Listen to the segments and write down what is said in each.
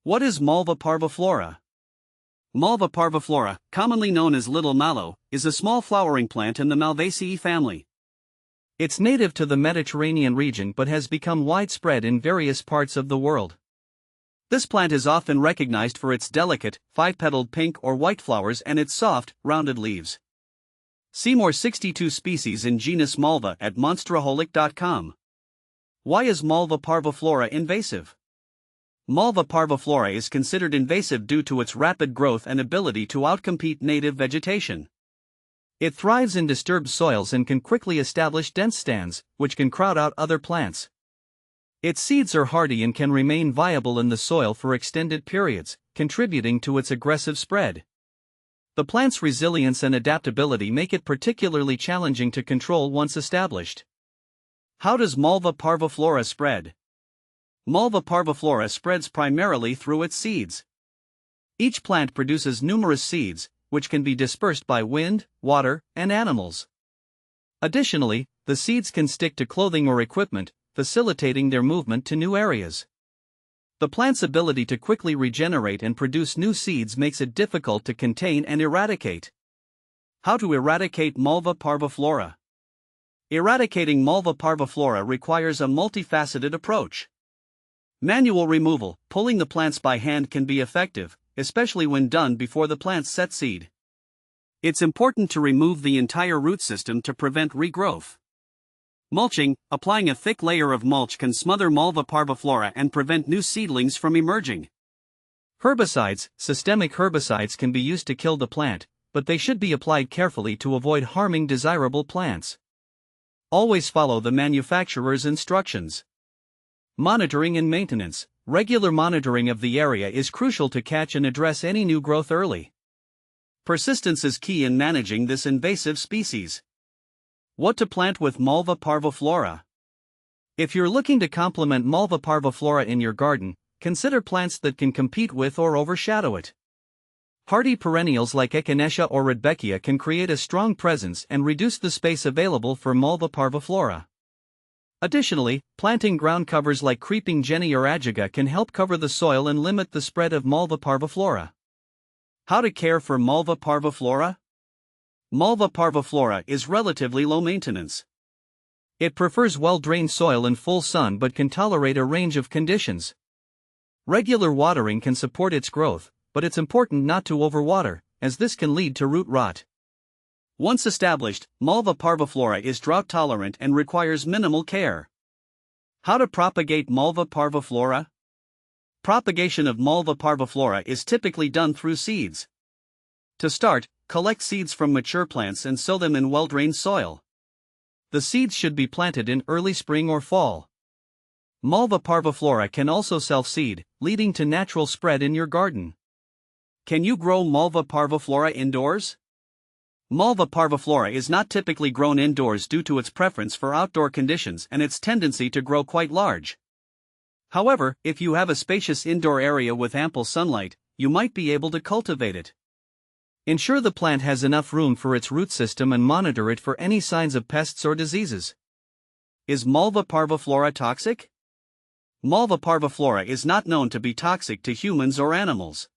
What is Malva parviflora? Malva parviflora, commonly known as little mallow, is a small flowering plant in the Malvaceae family. It's native to the Mediterranean region but has become widespread in various parts of the world. This plant is often recognized for its delicate, five-petaled pink or white flowers and its soft, rounded leaves. See more 62 species in genus Malva at monsteraholic.com. Why is Malva parviflora invasive? Malva parviflora is considered invasive due to its rapid growth and ability to outcompete native vegetation. It thrives in disturbed soils and can quickly establish dense stands, which can crowd out other plants. Its seeds are hardy and can remain viable in the soil for extended periods, contributing to its aggressive spread. The plant's resilience and adaptability make it particularly challenging to control once established. How does Malva parviflora spread? Malva parviflora spreads primarily through its seeds. Each plant produces numerous seeds, which can be dispersed by wind, water, and animals. Additionally, the seeds can stick to clothing or equipment, facilitating their movement to new areas. The plant's ability to quickly regenerate and produce new seeds makes it difficult to contain and eradicate. How to eradicate Malva parviflora? Eradicating Malva parviflora requires a multifaceted approach. Manual removal, pulling the plants by hand, can be effective, especially when done before the plants set seed. It's important to remove the entire root system to prevent regrowth. Mulching, applying a thick layer of mulch can smother Malva parviflora and prevent new seedlings from emerging. Herbicides, systemic herbicides can be used to kill the plant, but they should be applied carefully to avoid harming desirable plants. Always follow the manufacturer's instructions. Monitoring and maintenance. Regular monitoring of the area is crucial to catch and address any new growth early. Persistence is key in managing this invasive species. What to plant with Malva parviflora? If you're looking to complement Malva parviflora in your garden, consider plants that can compete with or overshadow it. Hardy perennials like Echinacea or Rudbeckia can create a strong presence and reduce the space available for Malva parviflora. Additionally, planting ground covers like creeping jenny or ajaga can help cover the soil and limit the spread of Malva parviflora. How to care for Malva parviflora? Malva parviflora is relatively low maintenance. It prefers well-drained soil and full sun but can tolerate a range of conditions. Regular watering can support its growth, but it's important not to overwater, as this can lead to root rot. Once established, Malva parviflora is drought-tolerant and requires minimal care. How to propagate Malva parviflora? Propagation of Malva parviflora is typically done through seeds. To start, collect seeds from mature plants and sow them in well-drained soil. The seeds should be planted in early spring or fall. Malva parviflora can also self-seed, leading to natural spread in your garden. Can you grow Malva parviflora indoors? Malva parviflora is not typically grown indoors due to its preference for outdoor conditions and its tendency to grow quite large. However, if you have a spacious indoor area with ample sunlight, you might be able to cultivate it. Ensure the plant has enough room for its root system and monitor it for any signs of pests or diseases. Is Malva parviflora toxic? Malva parviflora is not known to be toxic to humans or animals.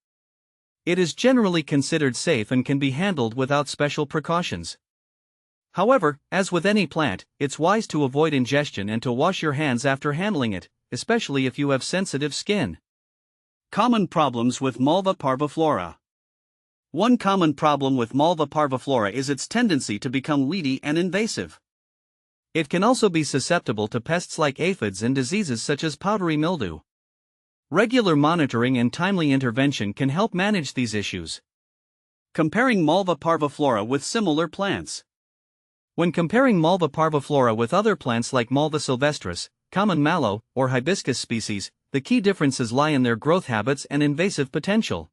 It is generally considered safe and can be handled without special precautions. However, as with any plant, it's wise to avoid ingestion and to wash your hands after handling it, especially if you have sensitive skin. Common problems with Malva parviflora. One common problem with Malva parviflora is its tendency to become weedy and invasive. It can also be susceptible to pests like aphids and diseases such as powdery mildew. Regular monitoring and timely intervention can help manage these issues. Comparing Malva parviflora with similar plants. When comparing Malva parviflora with other plants like Malva sylvestris, common mallow, or hibiscus species, the key differences lie in their growth habits and invasive potential.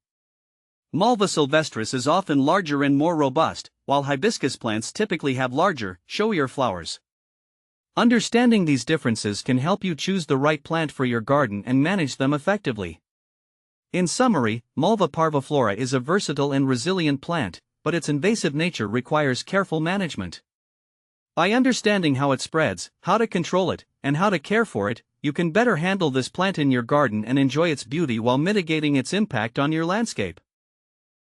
Malva sylvestris is often larger and more robust, while hibiscus plants typically have larger, showier flowers. Understanding these differences can help you choose the right plant for your garden and manage them effectively. In summary, Malva parviflora is a versatile and resilient plant, but its invasive nature requires careful management. By understanding how it spreads, how to control it, and how to care for it, you can better handle this plant in your garden and enjoy its beauty while mitigating its impact on your landscape.